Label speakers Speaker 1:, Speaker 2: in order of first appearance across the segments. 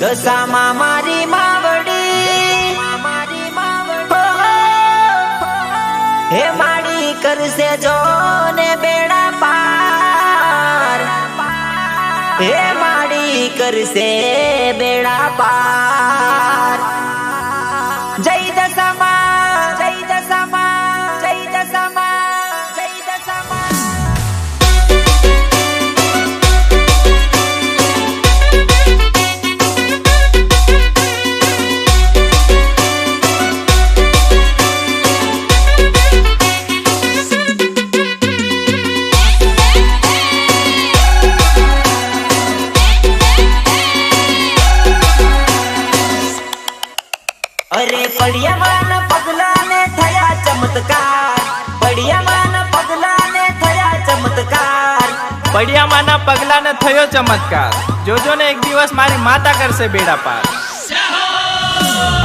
Speaker 1: દશામાં મારી માવડી હે માડી કરશે જો ને બેડા પાર, હે માડી કરશે બેડા પાર. જય દશામાં, જય દશામાં, જય દશામાં, જય દશામાં. અરે પડિયામાં પગલા ને થયા ચમત્કાર, પડિયામાં પગલા ને થયા ચમત્કાર,
Speaker 2: પડિયામાં પગલા ને થયો ચમત્કાર. જોજો ને એક દિવસ મારી માતા કરશે બેડા પાર.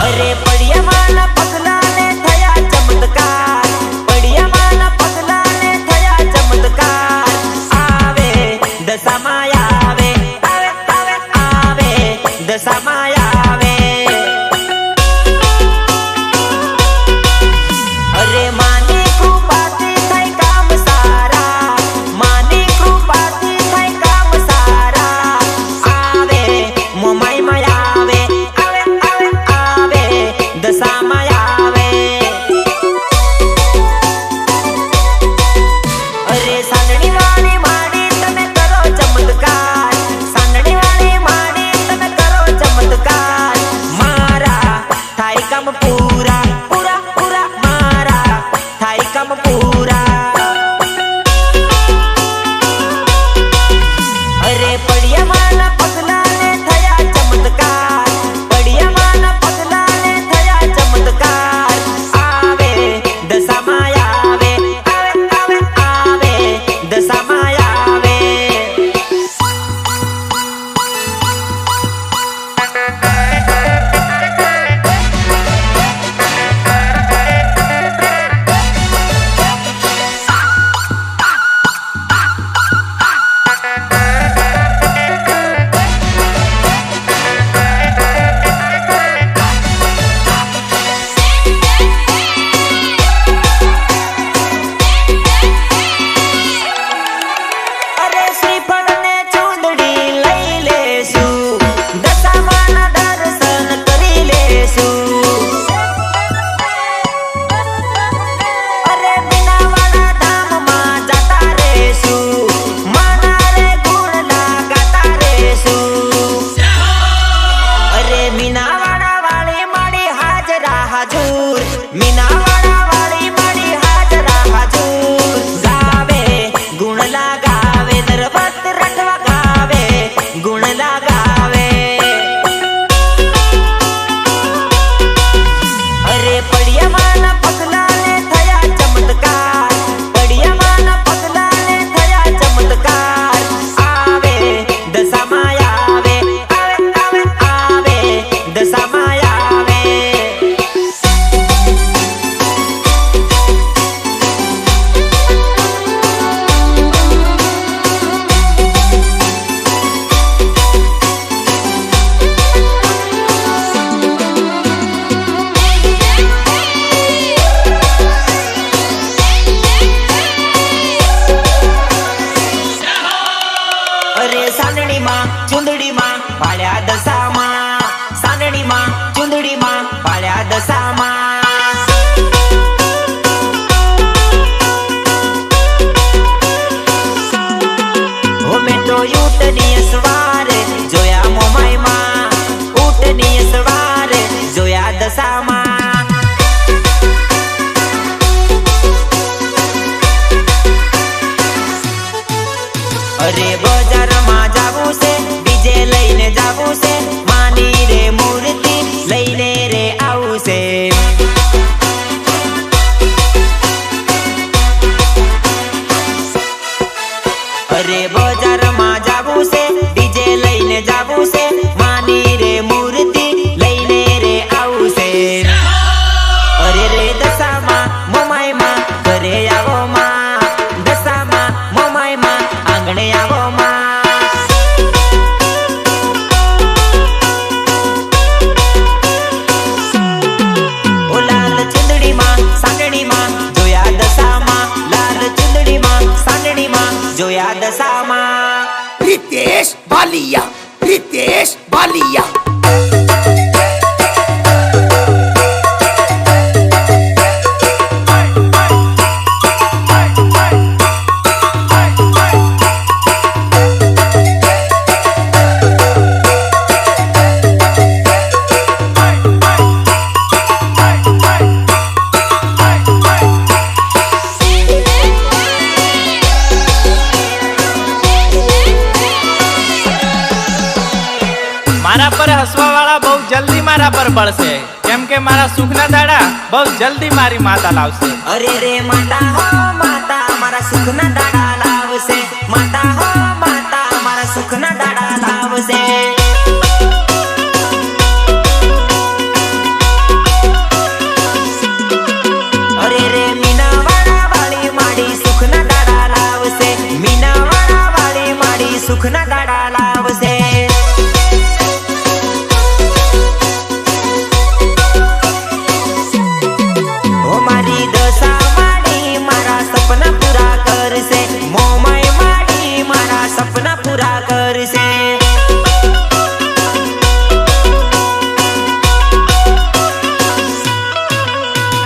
Speaker 1: અરે પડિયામાં પગલા ને થયા ચમત્કાર, પડિયામાં પગલા ને થયા ચમત્કાર. આવે દશામાં આવે, આવે આવે આવે દશામાં આવે. અરે માની કૃપાથી થાય કામ સારા, માની કૃપાથી થાય કામ સારા. આવે મોમાઈ માં આવે, આવે આવે આવે દશામાં આવે. અરે સાંદણી વાળી માડી તમે કરો ચમત્કાર, સાંદણી વાળી માડી તમે કરો ચમત્કાર. મારા થાય કામ પૂરા પૂરા પૂરા, મારા થાય કામ પૂરા. અરે પડિયામાં પગલા ને થયા ચમત્કાર, પડિયામાં પગલા ને થયા ચમત્કાર. આવે દશામાં આવે, આવે આવે આવે દશામાં આવે. અરે શ્રીફળ ને ચૂંદડી લઈ લેશું, દશામાં દર્શન કરી લેશું. અરે મીનાવાળા ધામમાં જતા રહેશું, માના રે ગુણના ગાતા રહેશું. અરે મીનાવાળા વાળી માડી હાજરા હાજુર, મીનાવાળા વાળી માડી હાજરા હાજુર. ગાવે ગુણ લગાવે, નરવત રટવા ગાવે ગુણ લગાવે. અરે પડિયામાં પગલા ને થયા ચમત્કાર, પડિયામાં પગલા ને થયા ચમત્કાર. આવે દશામાં આવે, આવે આવે આવે દશામાં આવે. અરે સાંદણીમાં ચૂંદડીમાં પાળ્યા દશામાં, સાંદણીમાં ચૂંદડીમાં પાળ્યા દશામાં. હો મેં તો ઊંટની સવારે જોયા મોમાઈમાં, ઊંટની સવારે જોયા દશામાં. અરે બજારમાં જાવું છે, બીજે લઈને જાવું છે, માની રે મૂર્તિ લઈને રે આવું છે. અરે બજારમાં જાવું છે,
Speaker 3: बालिया, रितेश बालिया।
Speaker 2: मारा पर हसवा वाला बहुत जल्दी मारा पर बढ़से, केम के मारा सुखना दाड़ा बहुत जल्दी मारी माता लावसे।
Speaker 1: अरे रे माता हो माता मारा सुखना दाड़ा लावसे, माता हो माता मारा सुखना दाड़ा लावसे। अरे रे मीना वाला वाली माड़ी सुखना दाड़ा लावसे, मीना वाला वाली माड़ी सुखना दाड़ा लावसे। सपना पूरा कर से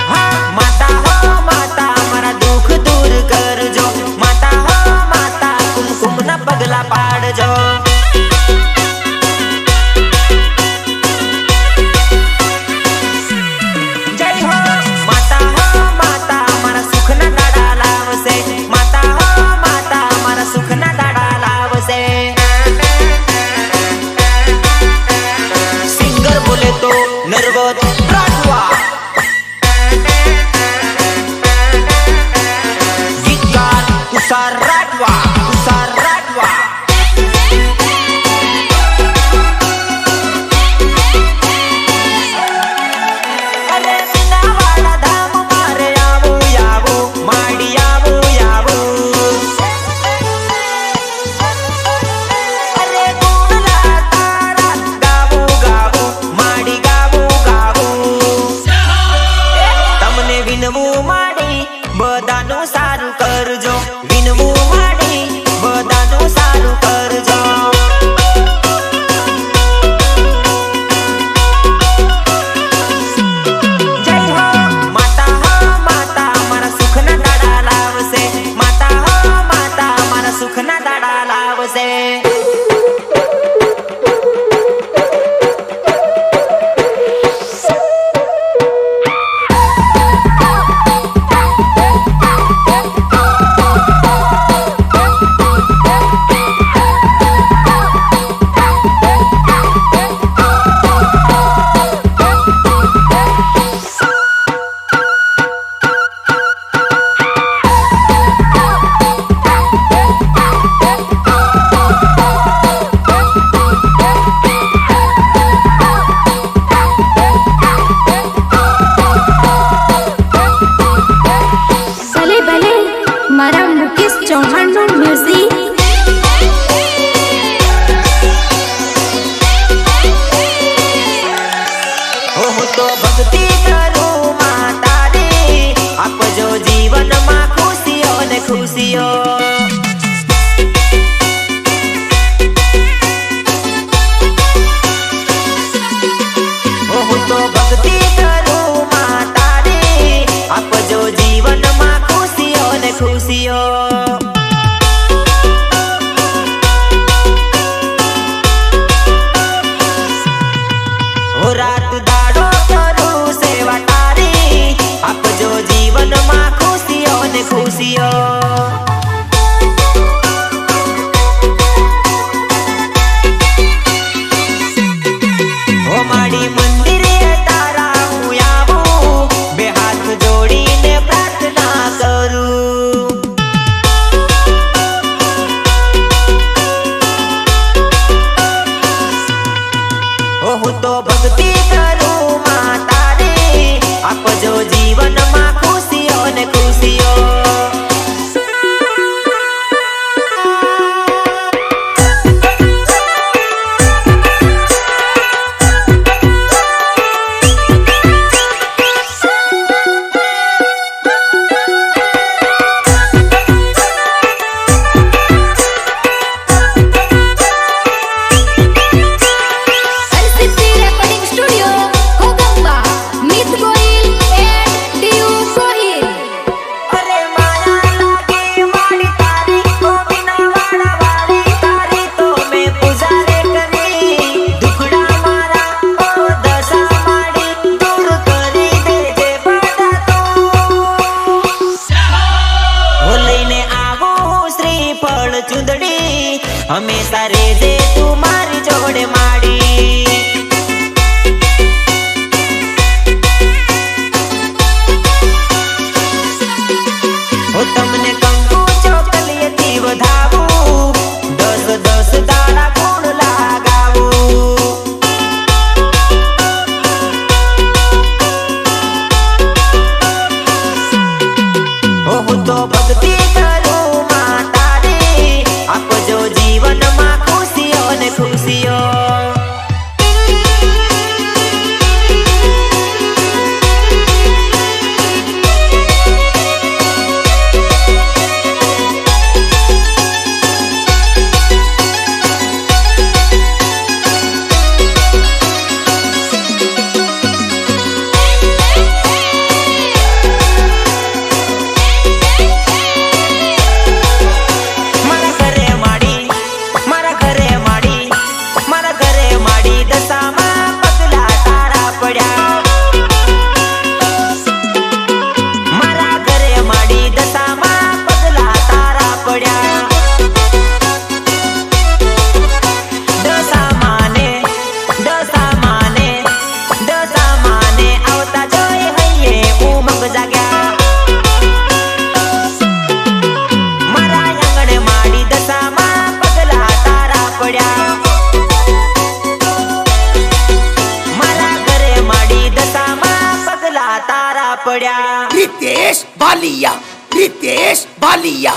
Speaker 1: हाँ, माता हो माता मारा दुख दूर कर जो, माता हो माता कुमकुम न पगला पाड़ जो। जय हो माता हो माता मारा सुख न दाड़ा लावसे, माता हो माता मारा सुख न दाड़ा लावसे। सिंगर बोले तो नरवत राठवा, गीतकार तुषार राठवा, तुषार राठवा। अरे मीना वाला धाम मारे आवू यावू माड़ी आवू यावू। अरे गुणला तारा गावू गावू माड़ी गावू गावू। तमने विनवू माड़ी बधानु सारू करजो, विनवू माड़ी बधानु सारू करजो। जय हो माता हो माता मारा सुख न दाड़ा लावसे, माता हो माता मारा सुख न दाड़ा लावसे।
Speaker 4: ભલે ભલે મારા મુકેશ ચૌહાણનું મ્યુઝિક।
Speaker 1: હું તો ભક્તિ કરું માતા રે, આપજો જીવનમાં ખુશીઓ ને ખુશીઓ। હું તો ભક્તિ કરું માતા રે, આપજો જીવનમાં ખુશીઓ ને ખુશીઓ। हो रात दाड़ो करूं सेवा तारी, आपजो जीवनमा खुशियों ने खुशियों। हो माड़ी मंदिरे तारा हूँ आवू, बे हाथ जोड़ीने प्रार्थना करूं। હું તો ભક્તિ કરું માતા રે, આપજો જીવનમાં ખુશીઓ ને ખુશીઓ। પડ્યા મારા ઘરે માડી દશામાં પગલા તારા પડ્યા
Speaker 3: रितेश बालिया रितेश बालिया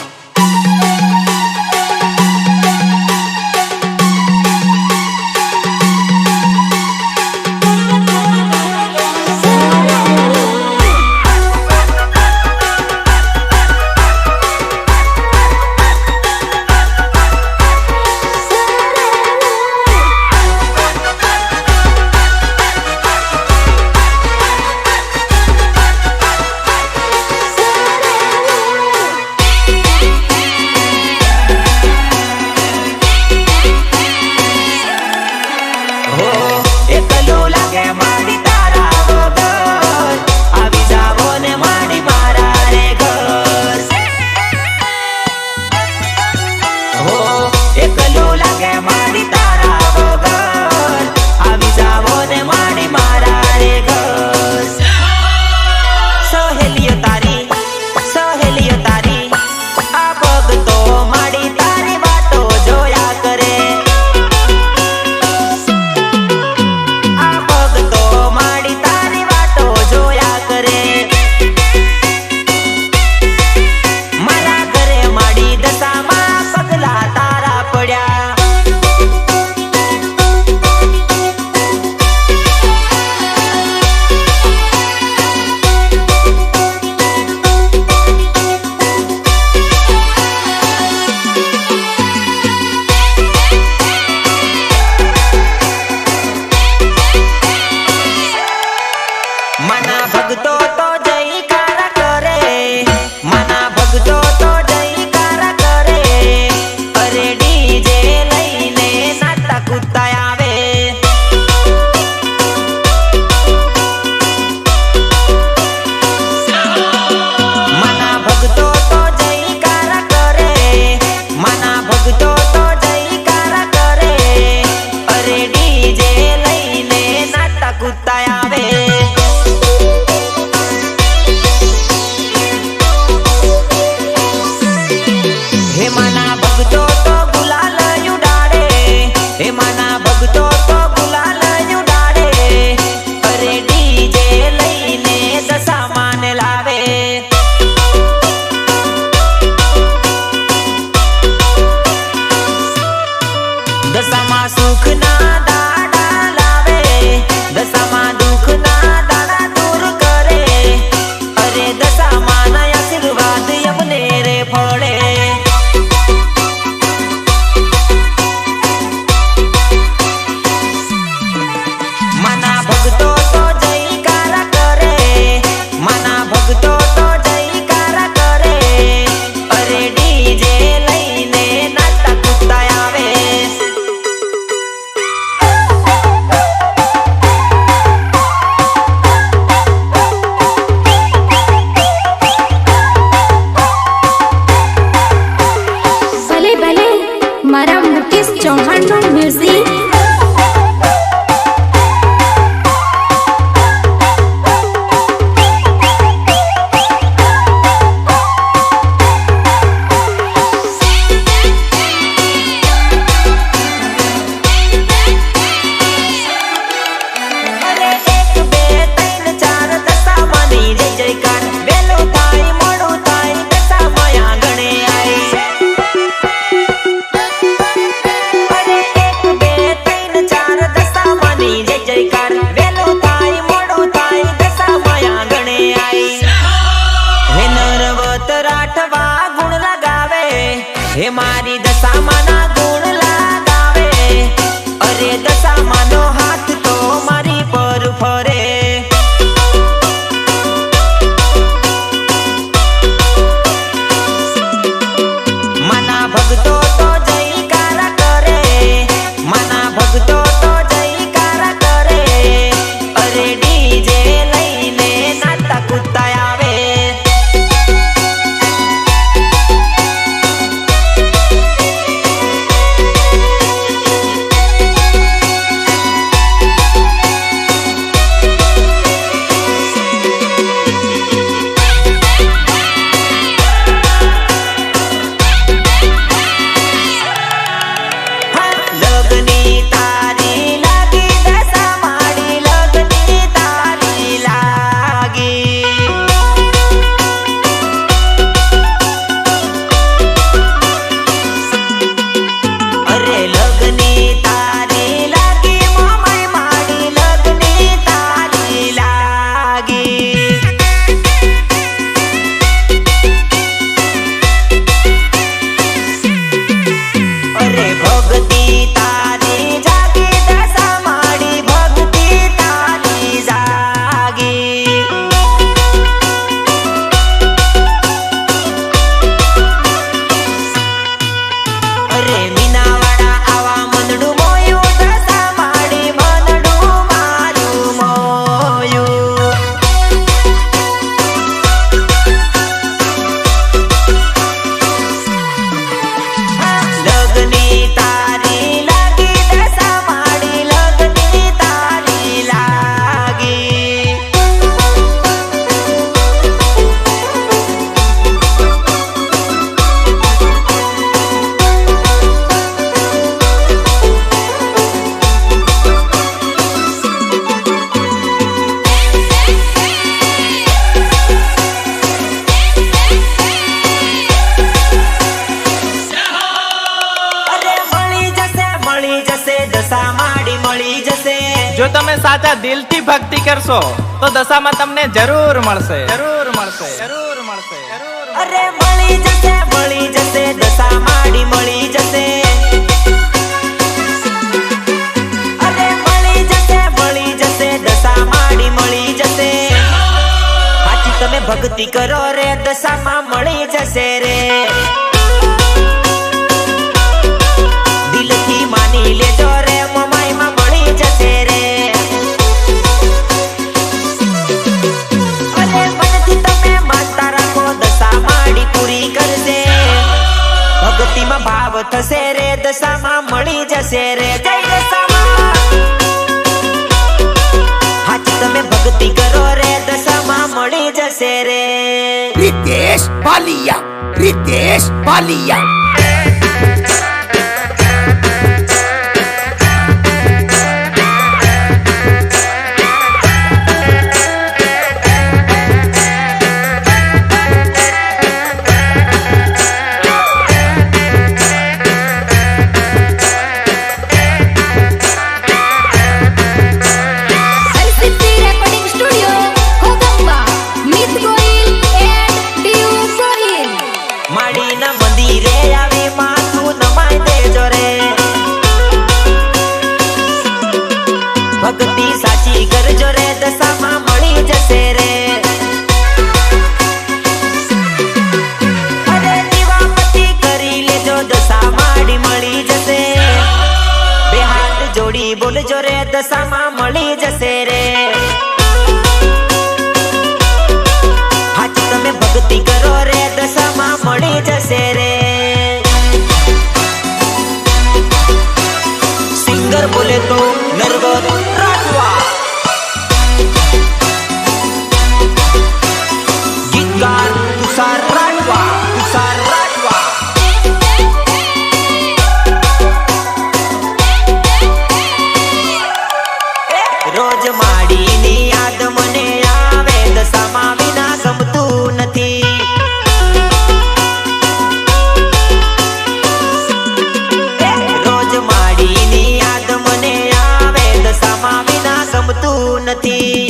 Speaker 1: મળી જશે.
Speaker 2: જો તમે સાચા દિલથી ભક્તિ કરશો તો દશામાં તમને જરૂર મળશે, જરૂર મળશે, જરૂર મળશે, જરૂર.
Speaker 1: અરે મળી જશે દશા માડી મળી જશે. અરે મળી જશે દશા માડી મળી જશે. સાચી તમે ભક્તિ કરો રે દશામાં મળી જશે રે. દિલથી માની લેજો રે મમાઈમાં મળી જશે રે. અરે મનથી તમે માનતા રાખો દશા માડી પૂરી કરશે. ભક્તિમાં ભાવ થશે રે દશામાં મળી જશે રે. જય દશામાં. હાચી તમે ભક્તિ કરો રે દશામાં મળી જશે રે.
Speaker 3: Ritesh Ballia, Ritesh Ballia.
Speaker 4: LCT Recording Studio, Kodamba, Meet Goyil and Diu Goyil.
Speaker 1: માડીના મંદિરે આવી માથું નમાઈ દેજો રે. ભક્તિ સાચી કરજો રે દશામાં મળી જશે રે. અરે દીવાબત્તી કરી લેજો દશા માડી મળી જશે. બે હાથ જોડી બોલજો રે દશામાં મળી જશે રે. હાચી તમે ભક્તિ કરો રે દશામાં મળી જશે રે. સિંગર બોલે તો નરવર રાઠવા, ગીતકાર તુષાર રાઠવા, તુષાર રાઠવા. રોજ માડીની યાદ મને આવે દશામાં વિના ગમતું નથી. રોજ માડીની યાદ મને આવે દશામાં વિના ગમતું નથી.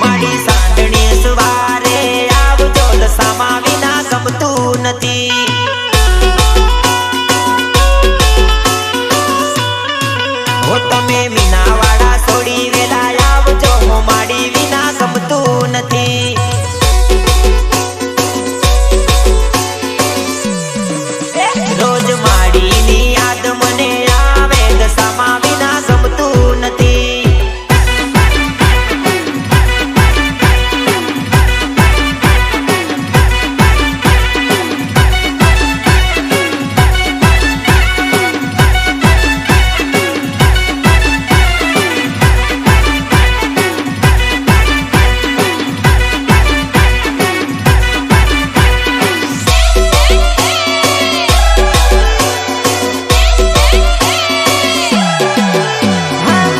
Speaker 1: માડી સાંજણી સવારે આવજો દશામાં વિના ગમતું નથી. હો તમે મીનાવાળા છોડી વેલા આવજો હું માડી વિના ગમતું નથી. રોજ માડીની યાદ મને આવે દશામાં વિના ગમતું નથી.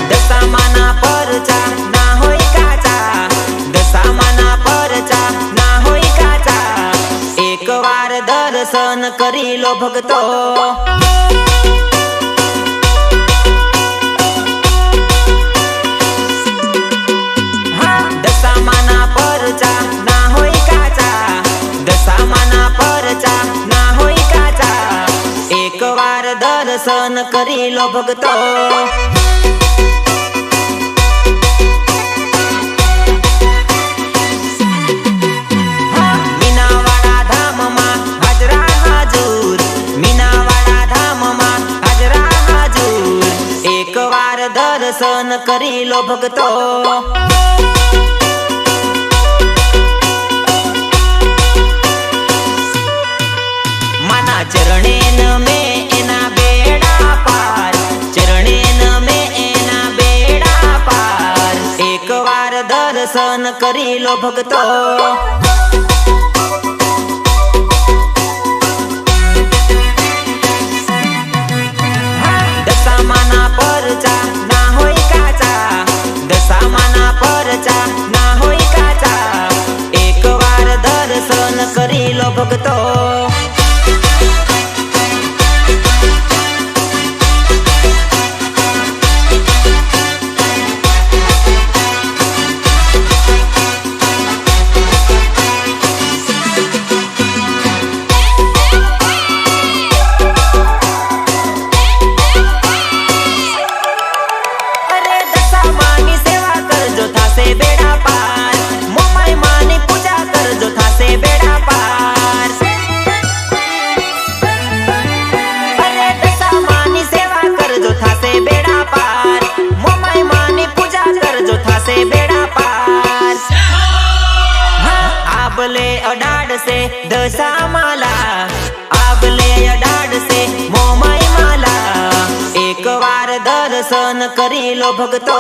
Speaker 1: દશામાના પરચા ના હોય કાચા, દશામાના પરચા ના હોય કાચા. એકવાર દર્શન કરી લો ભક્તો. દશામાના પરચા ના હોય કાચા, દશામાના પરચા ના હોય કાચા. એકવાર દર્શન કરી લો ભક્તો. મીનાવાળા ધામમાં હાજરા હાજુર, મીનાવાળા ધામમાં હાજરા હાજુર. એકવાર દર્શન કરી લો ભક્તો. માના ચરણે નમે એના બેડા પાર, ચરણે નમે એના બેડા પાર. એકવાર દર્શન કરી લો ભક્તો. દશામાના પરચા ના હોય કાચા, દશામાના પરચા ના હોય કાચા. એકવાર દર્શન કરી લો ભક્તો. દશા માલા આગલે અડાડશે મોમાઈ માલા એક વાર દર્શન કરી લો ભક્તો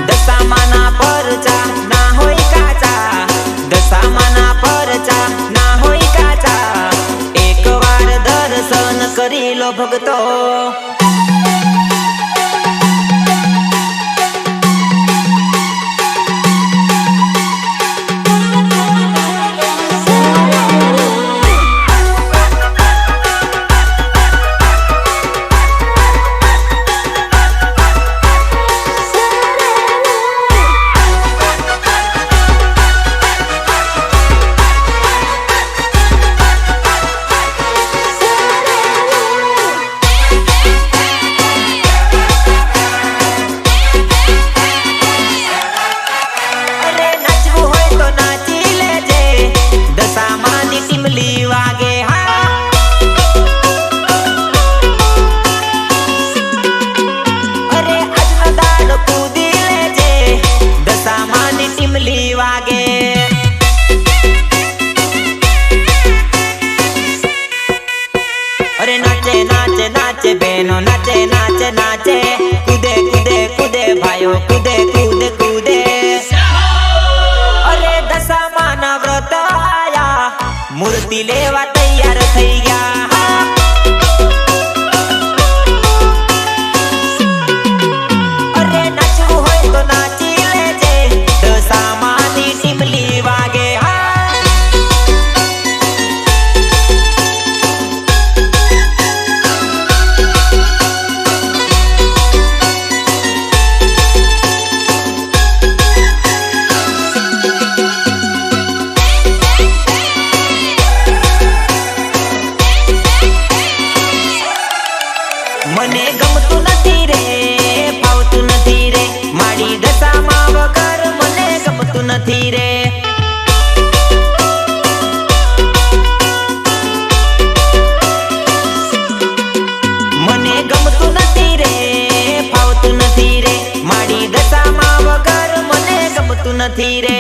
Speaker 1: દશામાના પરચા ના હોય કાચા દશામાના પરચા ના હોય કાચા એક વાર દર્શન કરી લો ભક્તો नाचे बहनों नाचे नाचे नाचे कूदे कूदे कूदे भाइयों कूदे कूदे कूदे अरे दशामाना व्रत आया मूर्ति लेवा तैयार થઈ ગયા अरे नाचવું હોય તો નાચી લેજે દશામાની ટીમલી વાગે મને ગમતું નથી રે ફાવતું નથી રે મારી દશામાં વગર મને ગમતું નથી રે મને ગમતું નથી રે ફાવતું નથી રે મારી દશામાં વગર મને ગમતું નથી રે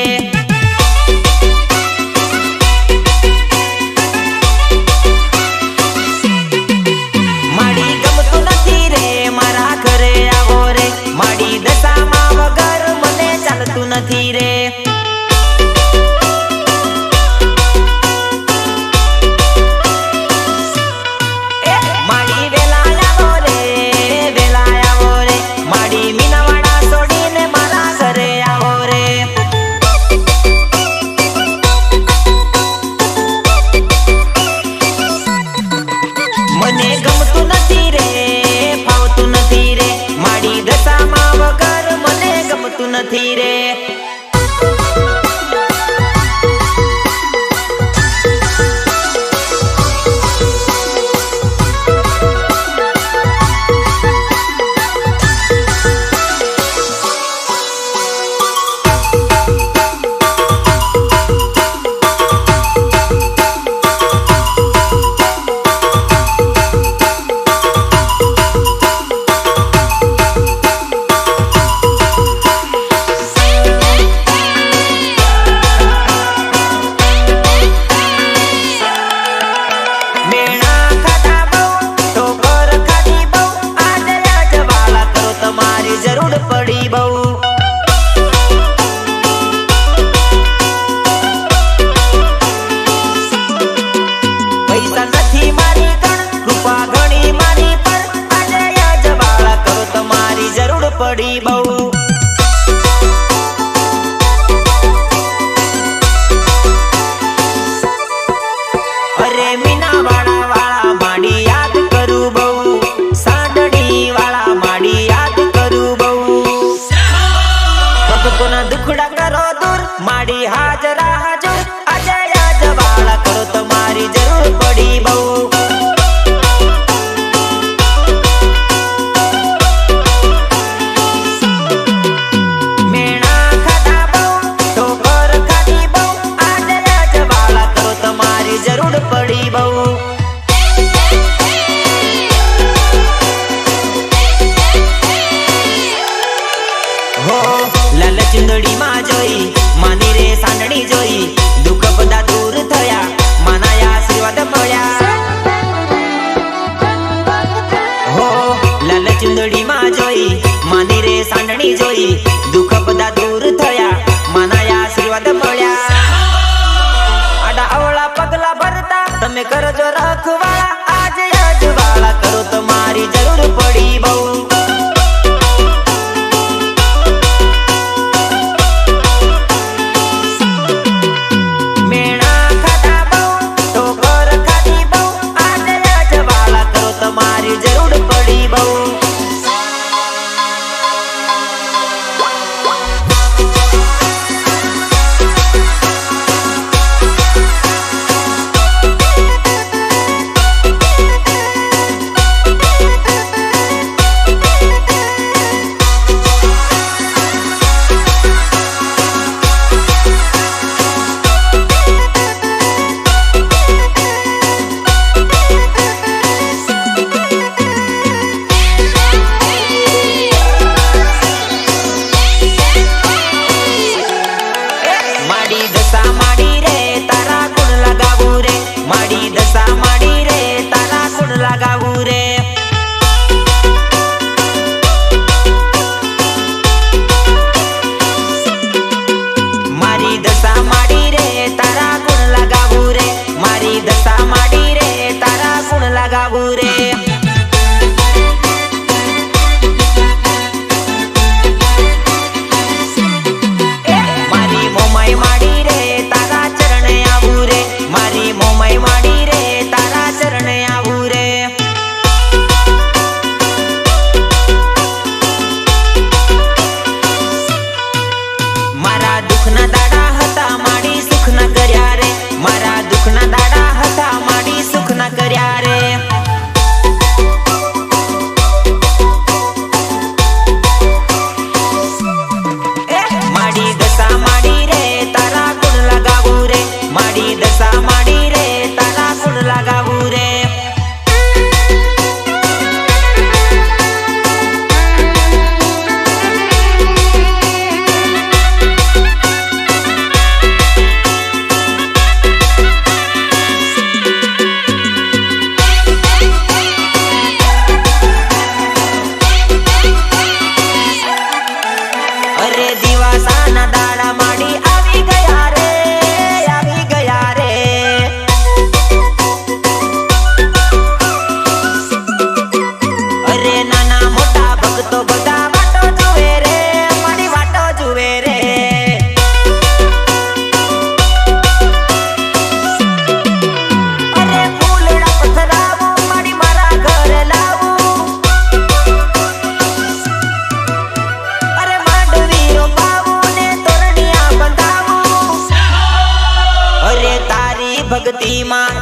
Speaker 1: નથી રે માડી વેલાયા આવો રે માડી મીનાવાડા છોડીને મારા ઘરે આવો રે મને ગમતું નથી રે ફાવતું નથી રે માડી દશામાં વગર મને ગમતું નથી રે પડી બહુ પૈસા નથી મારી કણ કૃપા ઘણી મારી પર આજે યાજવાળા કરો તમારી જરૂર પડી બહુ અરે મીનાવાડા વાળા માડી યાદ કરું બહુ સાંડણી વાળા માડી યાદ કરું બહુ ભક્તોના દુખડા કરો દૂર માડી હાજરા હાજર આજે યાજવાળા કરો તમારી જરૂર પડી બહુ મેણા ખાધા બહુ ઠોકર ખાધી બહુ આજે યાજવાળા કરો તમારી જરૂર પડી બહુ લગાવું રે મારી મોમાઈ માડી રે તારા ચરણે આવું રે મારી મોમાઈ માડી રે તારા ચરણે આવું રે મારા દુખના દાડા હતા માડી સુખ ના કર્યા રે મારા દુખના દાડા હતા માડી સુખ ના કર્યા રે માડી દશા માડી રે તારા ગુણ લગાવું રે માડી દશા માડી રે તારા ગુણ લગાવું રે અરે દિવાસાના દાડા માડી આવી ગયા રે આવી ગયા રે અરે નાના મોટા ભક્તો બધા વાટો જુએ રે મારી વાટો જુએ રે અરે ફૂલડા પથરાવું મારી મારા ઘરે લાવું અરે માંડવી રોપાવું ને તોરણિયા બંધાવું અરે તારી ભક્તિમાં